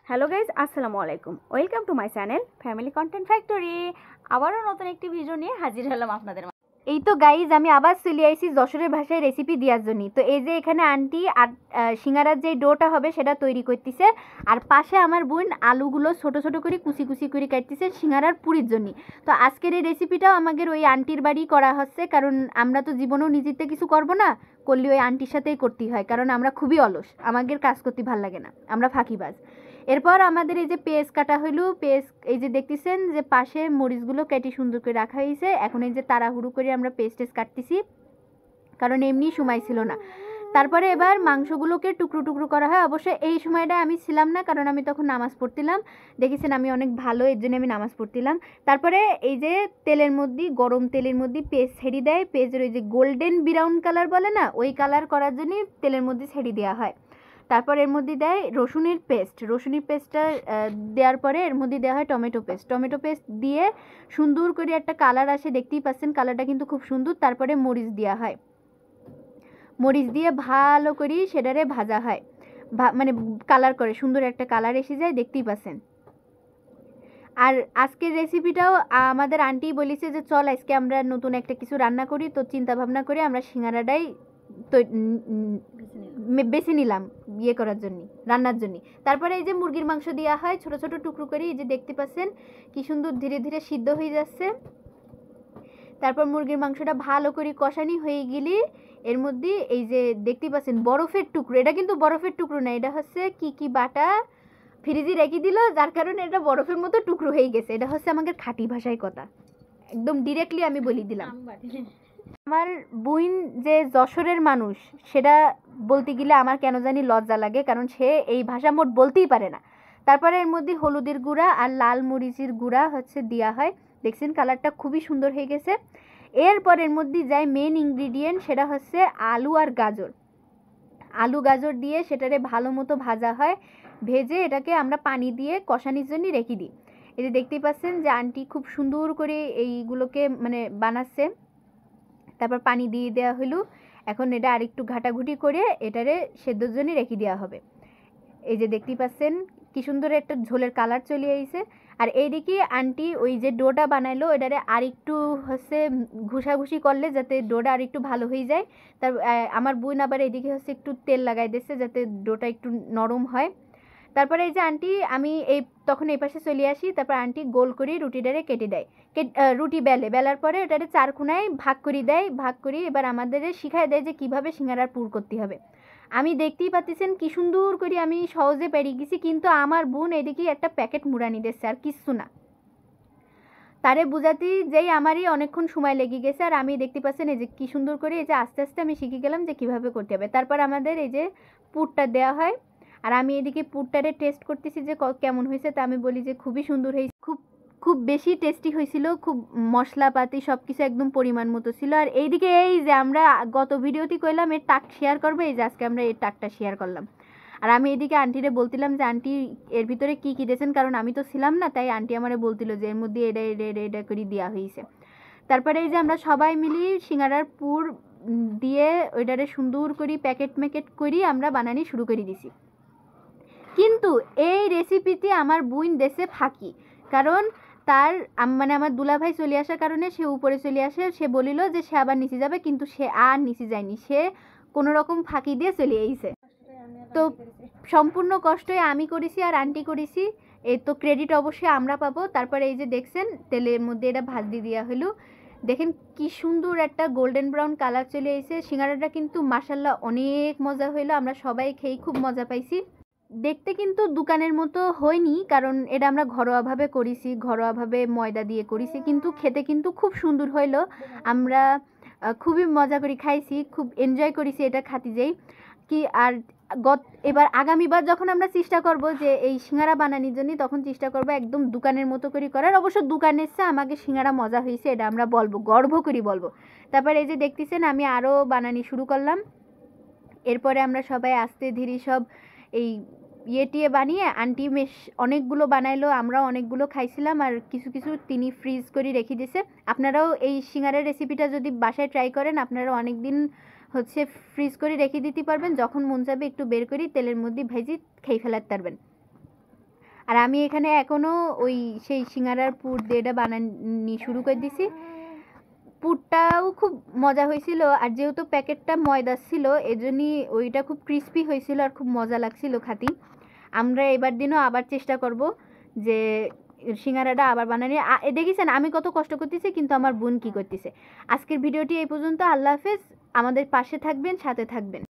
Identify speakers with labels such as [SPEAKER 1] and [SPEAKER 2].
[SPEAKER 1] Hello guys, আসসালামু আলাইকুম। Welcome to my channel family content factory. আবারও নতুন একটি ভিডিও নিয়ে হাজির হলাম আপনাদের মাঝে। এই তো গাইজ, আমি আবার চলে আইছি যশোরের ভাষায় রেসিপি দেওয়ার জন্য। তো এই যে এখানে আন্টি আর সিঙ্গারার যে ডোটা হবে সেটা তৈরি করতেছে, আর পাশে আমার বোন আলুগুলো ছোট ছোট করে কুচি কুচি করে কাটতেছে সিঙ্গারার পুরির জন্য। তো আজকের এই রেসিপিটাও আমাদের ওই আন্টির বাড়ি করা হচ্ছে, কারণ আমরা তো জীবনেও নিজেতে কিছু করবো না, করলে ওই আন্টির সাথেই করতে হয়, কারণ আমরা খুবই অলস, আমাদের কাজ করতে ভাল লাগে না, আমরা ফাঁকিবাজ। এরপর আমাদের এই যে পেঁয়াজ কাটা হইলো, পেঁয়াজ এই যে দেখতেছেন যে পাশে মরিচগুলো কেটে সুন্দর করে রাখা হয়েছে। এখন এই যে তাড়াহুড়ো করে আমরা পেস্টেস কাটতেছি, কারণ এমনি সময় ছিল না। তারপরে এবার মাংসগুলোকে টুকরো টুকরো করা হয়। অবশ্যই এই সময়টা আমি ছিলাম না, কারণ আমি তখন নামাজ পড়তিলাম। দেখেছেন আমি অনেক ভালো, এর জন্য আমি নামাজ পড়তিলাম। তারপরে এই যে তেলের মধ্যে, গরম তেলের মধ্যে পেঁয়াজ ছেড়ে দেয়। পেঁয়াজের ওই যে গোল্ডেন ব্রাউন কালার বলে না, ওই কালার করার জন্যই তেলের মধ্যে ছেড়ে দেওয়া হয়। তারপর এর মধ্যে দেয় রসুনের পেস্টটা দেওয়ার পরে এর মধ্যে দেওয়া হয় টমেটো পেস্ট দিয়ে সুন্দর করে একটা কালার আসে, দেখতেই পাচ্ছেন কালারটা কিন্তু খুব সুন্দর। তারপরে মরিচ দেওয়া হয়, মরিচ দিয়ে ভালো করে সেটারে ভাজা হয়, মানে কালার করে সুন্দর একটা কালার এসে যায়, দেখতেই পাচ্ছেন। আর আজকের রেসিপিটাও আমাদের আন্টি বলেছে যে চল আজকে আমরা নতুন একটা কিছু রান্না করি। তো চিন্তা ভাবনা করে আমরা সিঙ্গারাটাই বেছে নিলাম ইয়ে করার জন্য, রান্নার জন্য। তারপরে এই যে মুরগির মাংস দেওয়া হয় ছোট ছোট টুকরো করে, এই যে দেখতে পাচ্ছেন কি সুন্দর ধীরে ধীরে সিদ্ধ হয়ে যাচ্ছে। তারপর মুরগির মাংসটা ভালো করে কষানি হয়ে গেলে এর মধ্যে এই যে দেখতে পাচ্ছেন বরফের টুকরো, এটা কিন্তু বরফের টুকরো না, এটা হচ্ছে কি বাটা ফ্রিজে রেখে দিল, যার কারণে এটা বরফের মতো টুকরো হয়ে গেছে। এটা হচ্ছে আমাদের খাঁটি ভাষায় কথা, একদম ডিরেক্টলি আমি বলে দিলাম। আমার বোন যে যশোরের মানুষ, সেটা বলতে গেলে আমার কেন জানি লজ্জা লাগে, কারণ সে এই ভাষা মোট বলতেই পারে না। তারপরে এর মধ্যে হলুদের গুঁড়া আর লাল মরিচের গুঁড়া হচ্ছে দেওয়া হয়। দেখছেন কালারটা খুবই সুন্দর হয়ে গেছে। এরপর এর মধ্যে যায় মেন ইনগ্রিডিয়েন্ট, সেটা হচ্ছে আলু আর গাজর। আলু গাজর দিয়ে সেটারে ভালো মতো ভাজা হয়, ভেজে এটাকে আমরা পানি দিয়ে কষানির জন্য রেখে দিই। এই যে দেখতেই পাচ্ছেন যে আন্টি খুব সুন্দর করে এইগুলোকে মানে বানাচ্ছে। তারপর পানি দিয়ে দেওয়া হলো। এখন এটা আরেকটু ঘাটাঘুটি করে এটারে সেদ্ধর জন্য রেখে দেওয়া হবে। এই যে দেখতেই পাচ্ছেন কি সুন্দর একটা ঝোলের কালার চলে এসেছে। আর এইদিকে আন্টি ওই যে ডোটা বানাইলো, এটারে আরেকটু হচ্ছে ঘুষাঘুষি করলে যাতে ডোটা আরেকটু ভালো হয়ে যায়। তার আমার বোন আবার এইদিকে হচ্ছে একটু তেল লাগাই দিচ্ছে যাতে ডোটা একটু নরম হয়। তারপরে এই যে আন্টি, আমি তখন এই পাশে চলে আসি। তারপর আন্টি গোল করে রুটিটারে কেটে দেয়, রুটি বেলার পরে ওটারে চারকোনায় ভাগ করে দেয়, ভাগ করে এবার আমাদের শিখায় দেয় যে কিভাবে সিঙ্গারার পুর করতে হবে। আমি দেখতেই পাচ্ছেন কি সুন্দর করে আমি সহজে পেরিয়ে গেছি, কিন্তু আমার বোন এদিকে একটা প্যাকেট মুড়ানি দিচ্ছে আর কিচ্ছু না। তারে বুঝাতে যেই আমারই অনেকক্ষণ সময় লেগে গেছে। আর আমি দেখতে পাচ্ছেন এই যে কি সুন্দর করে এই যে আস্তে আস্তে আমি শিখে গেলাম যে কিভাবে করতে হবে। তারপর আমাদের এই যে পুরটা দেওয়া হয়, আর আমি এদিকে পুরটারে টেস্ট করতেছি যে কেমন হয়েছে। তা আমি বলি যে খুবই সুন্দর হয়েছে, খুব খুব বেশি টেস্টি হয়েছিল, খুব মশলাপাতি সব কিছু একদম পরিমাণ মতো ছিল। আর এইদিকে এই যে আমরা গত ভিডিওতে কইলাম এর টাক শেয়ার করবো, এই যে আজকে আমরা এর টাকটা শেয়ার করলাম। আর আমি এদিকে আন্টিরে বলতিলাম যে আন্টি এর ভিতরে কী কী দিয়েছেন, কারণ আমি তো ছিলাম না, তাই আন্টি আমারে বলছিল যে এর মধ্যে এটা করে দেওয়া হয়েছে। তারপরে এই যে আমরা সবাই মিলি সিঙ্গারার পুর দিয়ে ওইটারে সুন্দর করে প্যাকেট করি আমরা বানানি শুরু করে দিছি। কিন্তু এই রেসিপিতে আমার বোন দেশে ফাঁকি, কারণ তার মানে আমার দুলাভাই চলে আসার কারণে সে উপরে চলে আসে। সে বলিল যে সে আবার নিচে যাবে, কিন্তু সে আর নিচে যায়নি, সে কোনো রকম ফাঁকি দিয়ে চলে এসেছে। তো সম্পূর্ণ কষ্টই আমি করেছি আর আন্টি করেছি, এই তো ক্রেডিট অবশ্যই আমরা পাবো। তারপরে এই যে দেখছেন তেলের মধ্যে এটা ভাজি দেওয়া হলো, দেখেন কি সুন্দর একটা গোল্ডেন ব্রাউন কালার চলে এসেছে। সিঙ্গারাটা কিন্তু মাশাল্লাহ অনেক মজা হইলো, আমরা সবাই খেয়ে খুব মজা পাইছি। দেখতে কিন্তু দোকানের মতো হয়নি, কারণ এটা আমরা ঘরোয়াভাবে করেছি, ঘরোয়াভাবে ময়দা দিয়ে করেছি, কিন্তু খেতে কিন্তু খুব সুন্দর হইলো। আমরা খুবই মজা করে খাইছি, খুব এনজয় করেছি এটা খাতে যেই কি। আর এবার আগামীবার যখন আমরা চেষ্টা করব যে এই সিঙ্গারা বানানোর জন্য, তখন চেষ্টা করব একদম দোকানের মতো করে করার। অবশ্য দোকানের চেয়ে আমাকে সিঙ্গারা মজা হয়েছে এটা আমরা বলবো, গর্ব করে বলবো। তারপর এই যে দেখতেছেন আমি আরও বানানি শুরু করলাম। এরপরে আমরা সবাই আস্তে ধীরে সব এই টিয়ে বানিয়ে আন্টি বেশ অনেকগুলো বানাইলো, আমরাও অনেকগুলো খাইছিলাম। আর কিছু কিছু তিনি ফ্রিজ করে রেখে দিয়েছে। আপনারাও এই সিঙ্গারার রেসিপিটা যদি বাসায় ট্রাই করেন, আপনারাও অনেক দিন হচ্ছে ফ্রিজ করে রেখে দিতে পারবেন, যখন মন চাবে একটু বের করি তেলের মধ্যে ভেজে খেয়ে ফেলাতে পারবেন। আর আমি এখানে এখনও ওই সেই সিঙ্গারার পুর দিয়ে এটা বানানি শুরু করে দিছি। পুরটাও খুব মজা হয়েছিল, আর যেহেতু প্যাকেটটা ময়দা ছিল এজন্যই ওইটা খুব ক্রিস্পি হয়েছিল আর খুব মজা লাগছিল খাতি। আমরা এবার দিনও আবার চেষ্টা করব যে সিঙ্গারাটা আবার বানানি। দেখেছেন আমি কত কষ্ট করতেছি, কিন্তু আমার বোন কি করতেছে। আজকের ভিডিওটি এই পর্যন্ত। আল্লাহ হাফেজ। আমাদের পাশে থাকবেন, সাথে থাকবেন।